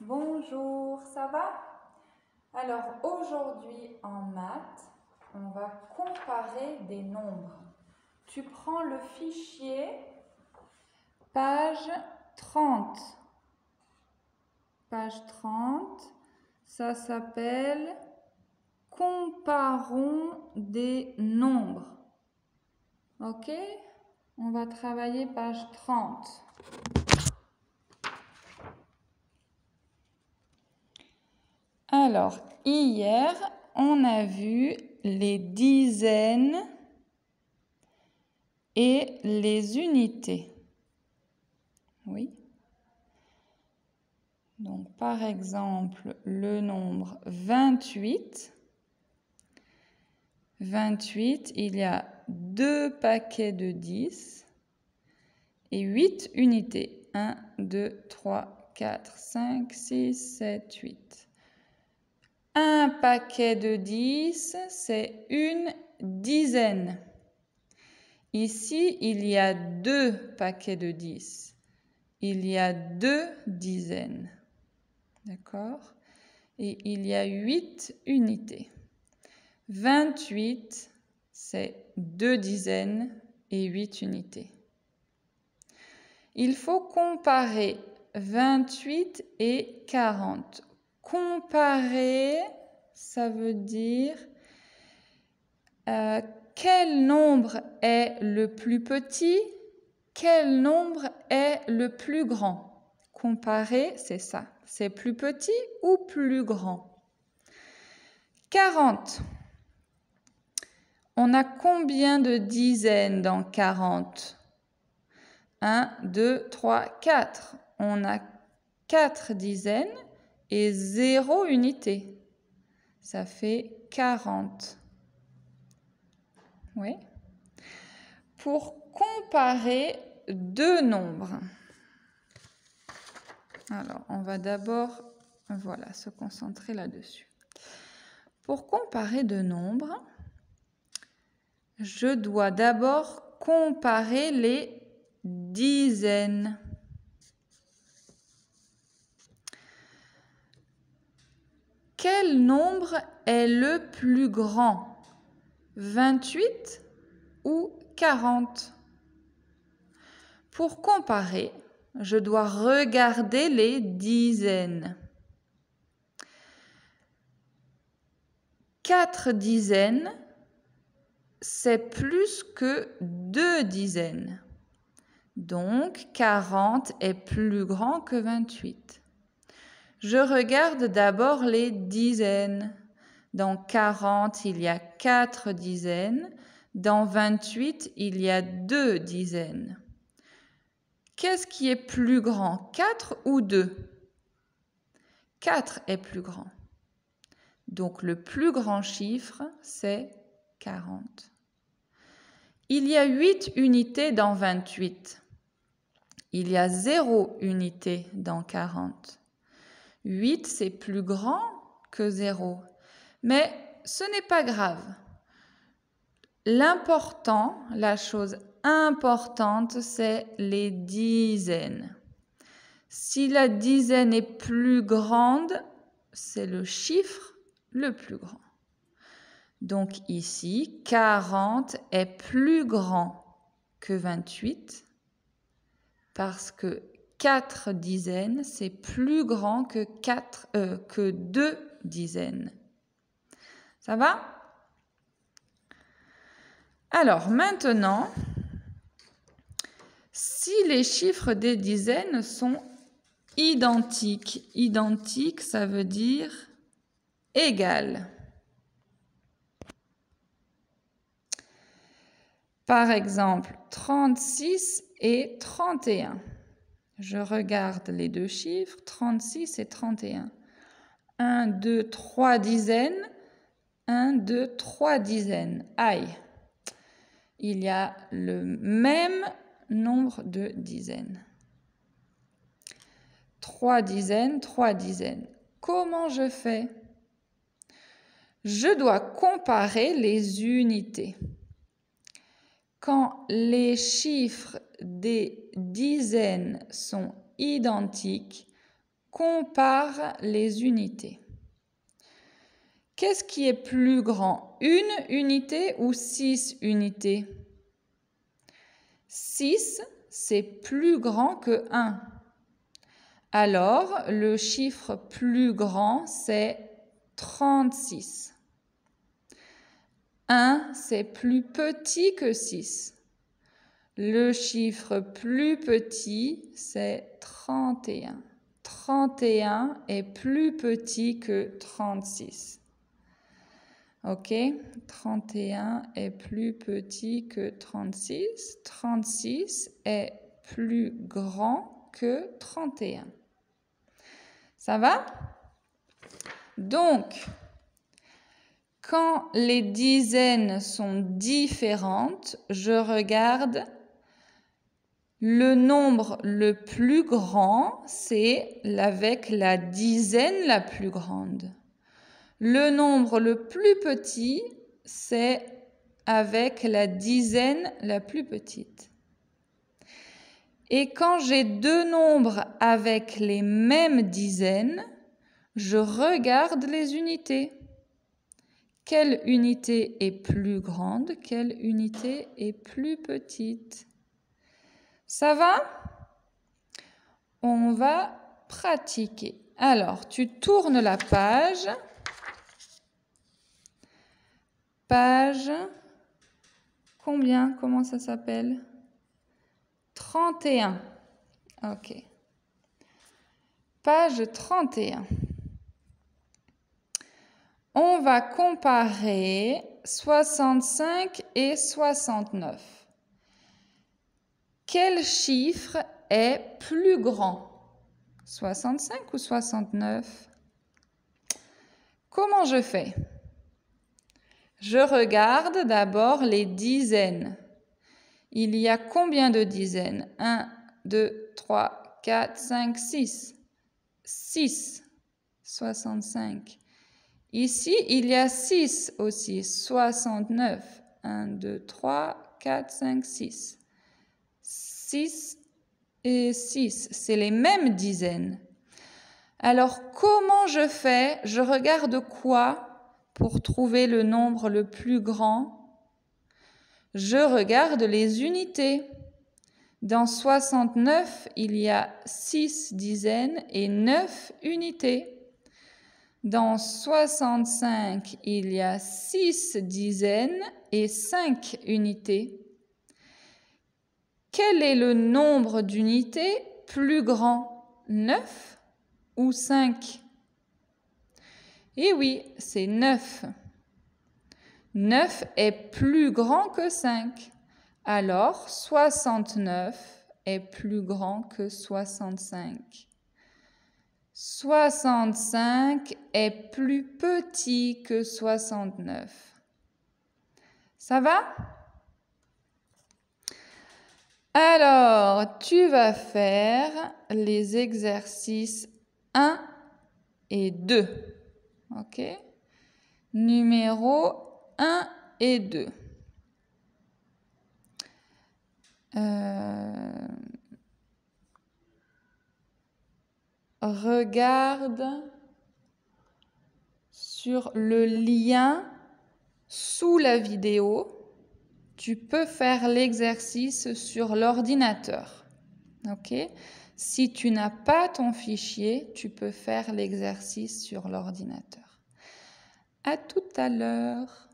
Bonjour, ça va? Alors aujourd'hui en maths, on va comparer des nombres. Tu prends le fichier, page 30. Page 30, ça s'appelle « Comparons des nombres ». Ok? On va travailler page 30. Alors, hier, on a vu les dizaines et les unités. Oui. Donc, par exemple, le nombre 28. 28, il y a 2 paquets de 10 et 8 unités. 1, 2, 3, 4, 5, 6, 7, 8. Un paquet de 10, c'est une dizaine. Ici, il y a 2 paquets de 10. Il y a 2 dizaines. D'accord? Et il y a 8 unités. 28, c'est 2 dizaines et 8 unités. Il faut comparer 28 et 40. Comparer, ça veut dire quel nombre est le plus petit, quel nombre est le plus grand. Comparer, c'est ça. C'est plus petit ou plus grand. 40. On a combien de dizaines dans 40? 1, 2, 3, 4. On a 4 dizaines et 0 unité. Ça fait 40. Oui. Pour comparer deux nombres. Alors, on va d'abord, voilà, se concentrer là-dessus. Pour comparer deux nombres, je dois d'abord comparer les dizaines. Quel nombre est le plus grand? 28 ou 40? Pour comparer, je dois regarder les dizaines. 4 dizaines, c'est plus que 2 dizaines. Donc, 40 est plus grand que 28. Je regarde d'abord les dizaines. Dans 40, il y a 4 dizaines. Dans 28, il y a 2 dizaines. Qu'est-ce qui est plus grand, 4 ou 2? 4 est plus grand. Donc, le plus grand chiffre, c'est 40. Il y a 8 unités dans 28. Il y a 0 unité dans 40. 8, c'est plus grand que 0. Mais ce n'est pas grave. L'important, la chose importante, c'est les dizaines. Si la dizaine est plus grande, c'est le chiffre le plus grand. Donc ici, 40 est plus grand que 28 parce que 4 dizaines, c'est plus grand que 2 dizaines. Ça va? Alors maintenant, si les chiffres des dizaines sont identiques, identique, ça veut dire égal. Par exemple, 36 et 31. Je regarde les deux chiffres, 36 et 31. 1, 2, 3 dizaines. 1, 2, 3 dizaines. Aïe! Il y a le même nombre de dizaines. 3 dizaines, 3 dizaines. Comment je fais? Je dois comparer les unités. Quand les chiffres des dizaines sont identiques, compare les unités. Qu'est-ce qui est plus grand? Une unité ou 6 unités? 6, c'est plus grand que 1. Alors, le chiffre plus grand, c'est 36. 1, c'est plus petit que 6. Le chiffre plus petit, c'est 31. 31 est plus petit que 36. Ok, 31 est plus petit que 36. 36 est plus grand que 31. Ça va? Donc, quand les dizaines sont différentes, je regarde le nombre le plus grand, c'est avec la dizaine la plus grande. Le nombre le plus petit, c'est avec la dizaine la plus petite. Et quand j'ai deux nombres avec les mêmes dizaines, je regarde les unités. Quelle unité est plus grande? Quelle unité est plus petite? Ça va? On va pratiquer. Alors, tu tournes la page. Page, combien? Comment ça s'appelle? 31. Ok. Page 31. On va comparer 65 et 69. Quel chiffre est plus grand? 65 ou 69? Comment je fais? Je regarde d'abord les dizaines. Il y a combien de dizaines? 1, 2, 3, 4, 5, 6. 6, 65. Ici, il y a 6 aussi, 69. 1, 2, 3, 4, 5, 6. 6 et 6, c'est les mêmes dizaines. Alors, comment je fais? Je regarde quoi pour trouver le nombre le plus grand? Je regarde les unités. Dans 69, il y a 6 dizaines et 9 unités. Dans 65, il y a 6 dizaines et 5 unités. Quel est le nombre d'unités plus grand? 9 ou 5? Eh oui, c'est 9. 9 est plus grand que 5. Alors, 69 est plus grand que 65. 65 est plus petit que 69. Ça va? Alors, tu vas faire les exercices 1 et 2. OK? Numéro 1 et 2. Regarde sur le lien sous la vidéo. Tu peux faire l'exercice sur l'ordinateur. OK? Si tu n'as pas ton fichier, tu peux faire l'exercice sur l'ordinateur. À tout à l'heure.